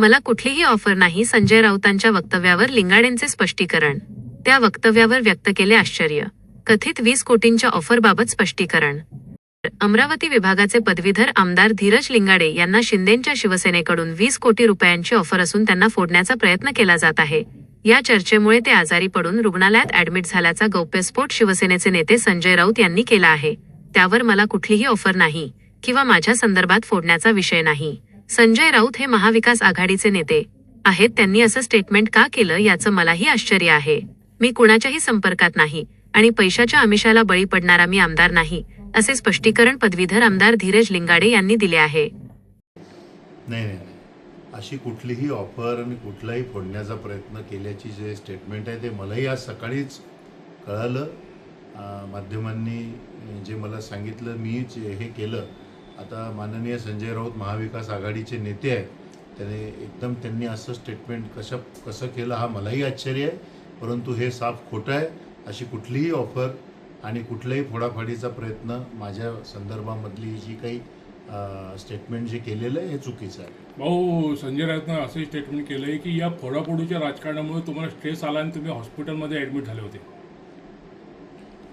मला कुठलीही ऑफर नाही. संजय राऊतांच्या वक्तव्यावर लिंगाडेंचे स्पष्टीकरण. त्या वक्तव्यावर व्यक्त केले आश्चर्य. कथित 20 कोटींच्या ऑफरबाबत स्पष्टीकरण. अमरावती विभागाचे पदवीधर आमदार धीरज लिंगाडे यांना शिंदेंच्या शिवसेनेकडून 20 कोटी रुपयांची ऑफर असून त्यांना फोडण्याचा प्रयत्न केला जात आहे. या चर्चेमुळे ते आजारी पडून रुग्णालयात ऍडमिट झाल्याचा गौप्यस्फोट शिवसेनेचे नेते संजय राऊत यांनी केला आहे. त्यावर मला कुठलीही ऑफर नाही किंवा माझ्या संदर्भात फोडण्याचा विषय नाही. संजय राऊत हे महाविकास आघाडीचे नेते आहेत. त्यांनी असं स्टेटमेंट का केलं याचं मलाही आश्चर्य आहे. मी कुणाच्याही संपर्कात नाही आणि पैशाच्या आमिषाला बळी पडणारा मी आमदार नाही, असे स्पष्टीकरण पदवीधर आमदार धीरज लिंगाडे यांनी दिले आहे. नाही, अशी कुठलीही ऑफर आणि कुठलाही फोडण्याचा प्रयत्न केल्याची जे स्टेटमेंट आहे ते मलाही आज सकाळीच कळालं. माध्यमांनी जे मला सांगितलं मीच हे केलं. आता माननीय संजय राऊत महाविकास आघाडीचे नेते आहेत, त्यांनी असं स्टेटमेंट कसं केलं हा मलाही आश्चर्य आहे. परंतु हे साफ खोटं आहे. अशी कुठलीही ऑफर आणि कुठल्याही फोडाफाडीचा प्रयत्न माझ्या संदर्भामधली जी काही स्टेटमेंट जे केलेलं आहे हे चुकीचं आहे. भाऊ, संजय राऊतनं असंही स्टेटमेंट केलं आहे की या फोडाफोडीच्या राजकारणामुळे तुम्हाला स्ट्रेस आला आणि तुम्ही हॉस्पिटलमध्ये ॲडमिट झाले होते.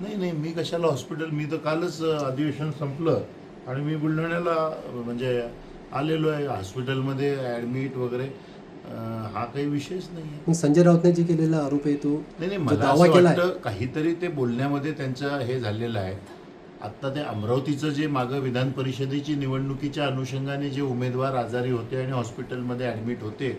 नाही, मी कशाला हॉस्पिटल, मी तर कालच अधिवेशन संपलं आणि मी बुलढाण्याला म्हणजे आलेलो आहे. हॉस्पिटलमध्ये ॲडमिट वगैरे हा काही विषयच नाही. संजय राऊतने जे केलेला आरोप आहे तो नाही, मला असं वाटतं काहीतरी ते बोलण्यामध्ये त्यांचं हे झालेलं आहे. आत्ता ते अमरावतीचं जे मागं विधान परिषदेची निवडणुकीच्या अनुषंगाने जे उमेदवार आजारी होते आणि हॉस्पिटलमध्ये ॲडमिट होते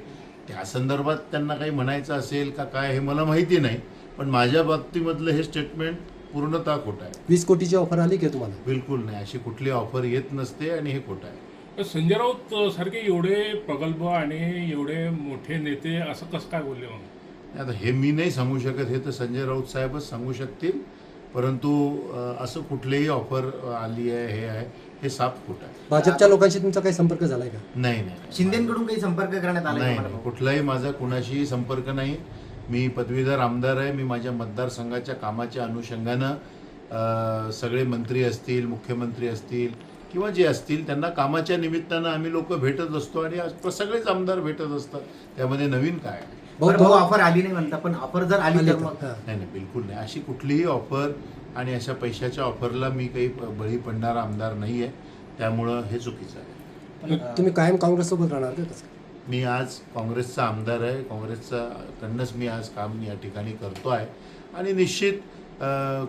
त्या संदर्भात त्यांना काही म्हणायचं असेल का काय हे मला माहिती नाही. पण माझ्या बाबतीमधलं हे स्टेटमेंट पूर्णतः खोटं आहे. 20 कोटीची ऑफर आली का तुम्हाला? बिलकुल नाही, अशी कुठली ऑफर येत नसते आणि हे खोटं आहे. संजय राऊत सारखे एवढे प्रगल्भ आणि एवढे मोठे नेते असं कसं काय बोलले मग? आता हे मी नाही सांगू शकत, हे तर संजय राऊत साहेबच सांगू शकतील. परंतु असं कुठलीही ऑफर आली आहे हे साफ खोटं आहे. भाजपच्या लोकांशी तुमचा काही संपर्क झालाय का? नाही, शिंदेकडून काही संपर्क करण्यात आला नाही, कुठलाही माझा कुणाशीही संपर्क नाही. मी पदवीधर आमदार आहे. मी माझ्या मतदारसंघाच्या कामाच्या अनुषंगानं सगळे मंत्री असतील, मुख्यमंत्री असतील किंवा जे असतील त्यांना कामाच्या निमित्तानं आम्ही लोक भेटत असतो आणि सगळेच आमदार भेटत असतात. त्यामध्ये नवीन काय आहे? ऑफर आली नाही म्हणता, पण ऑफर जर आली तर मग नाही, बिलकुल नाही. अशी कुठलीही ऑफर आणि अशा पैशाच्या ऑफरला मी काही बळी पडणारा आमदार नाही आहे. त्यामुळं हे चुकीचं आहे. तुम्ही कायम काँग्रेससोबत राहणार का? कसं? मी आज काँग्रेसचा आमदार आहे. काँग्रेसकडनंच मी आज काम या ठिकाणी करतो आहे आणि निश्चित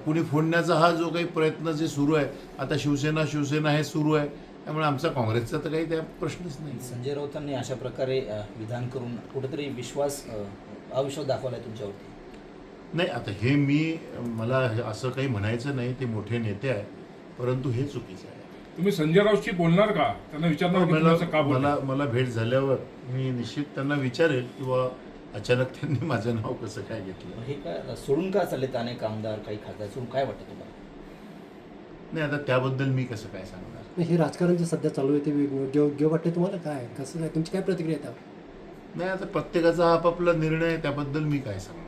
कुणी फोडण्याचा हा जो काही प्रयत्न जे सुरू आहे आता शिवसेना हे सुरू आहे. त्यामुळे आमचा काँग्रेसचा तर काही त्या प्रश्नच नाही. संजय राऊतांनी अशा प्रकारे विधान करून कुठेतरी अविश्वास दाखवला आहे तुमच्यावरती? नाही, आता हे मला असं काही म्हणायचं नाही. ते मोठे नेते आहे, परंतु हे चुकीचं आहे. तुम्ही संजय राऊतशी बोलणार का? त्यांना विचारणार? मला भेट झाल्यावर मी निश्चित त्यांना विचारेल किंवा अचानक त्यांनी माझं नाव कसं काय घेतलं. हे काय सोडून का चाललेत अनेक आमदार, काही खासदार सोडून? काय वाटतं तुम्हाला? नाही, आता त्याबद्दल मी कसं काय सांगणार. हे राजकारण जे सध्या चालू आहे ते योग्य वाटते तुम्हाला? काय कसं काय तुमची काय प्रतिक्रिया आहे? नाही, आता प्रत्येकाचा आपापला निर्णय, त्याबद्दल मी काय सांगणार.